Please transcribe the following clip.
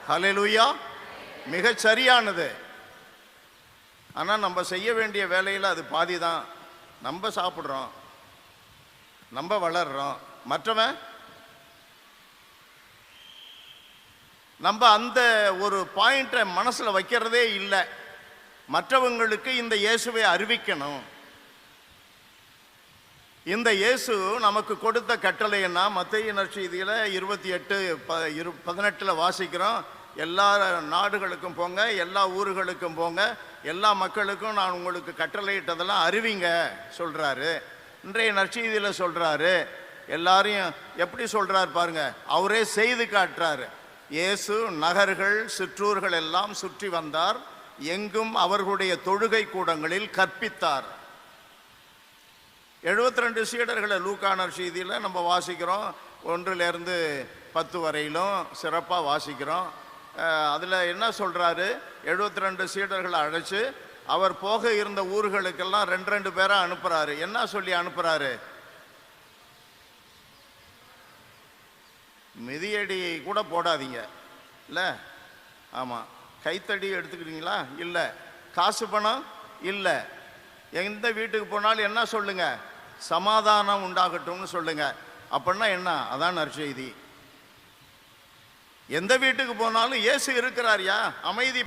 ஹல்லேலூயா. மிகச் சரியானது. ஆனால் நம்ம செய்ய வேண்டிய வேலையில் அது பாதி தான். நம்ம சாப்பிட்றோம், நம்ம வளர்றோம், மற்றவன் நம்ம அந்த ஒரு பாயிண்ட்டை மனசில் வைக்கிறதே இல்லை. மற்றவங்களுக்கு இந்த இயேசுவை அறிவிக்கணும். இந்த இயேசு நமக்கு கொடுத்த கட்டளை என்ன? மத்தேயு நற்செய்தியில் 28:18 வாசிக்கிறோம். எல்லா நாடுகளுக்கும் போங்க, எல்லா ஊர்களுக்கும் போங்க, எல்லா மக்களுக்கும் நான் உங்களுக்கு கட்டளையிட்டதெல்லாம் அறிவிங்க சொல்கிறாரு. இன்றைய நற்செய்தியில் சொல்கிறாரு. எல்லாரையும் எப்படி சொல்கிறார் பாருங்க. அவரே செய்து காட்டுறாரு. இயேசு நகர்கள் சிற்றூர்கள் எல்லாம் சுற்றி வந்தார், எங்கும் அவர்களுடைய தொழுகை கூடங்களில் கற்பித்தார். 72 சீடர்களை லூக்கா நற்செய்தியில் நம்ம வாசிக்கிறோம். 1-10 வரையிலும் சிறப்பாக வாசிக்கிறோம். அதில் என்ன சொல்கிறாரு? 72 சீடர்களை அழைச்சி அவர் போக இருந்த ஊர்களுக்கெல்லாம் 2 பேரை அனுப்புகிறாரு. என்ன சொல்லி அனுப்புகிறாரு? மிதியடி கூட போடாதீங்க, இல்லை? ஆமாம். கைத்தடி எடுத்துக்கிறீங்களா? இல்லை. காசு பணம் இல்லை. எந்த வீட்டுக்கு போனாலும் என்ன சொல்லுங்க? சமாதானம் உண்டாகட்டும்னு சொல்லுங்க. அப்படின்னா என்ன? அதான் நற்செய்தி. எந்த வீட்டுக்கு போனாலும் இயேசு இருக்கிறார்யா, அமைதி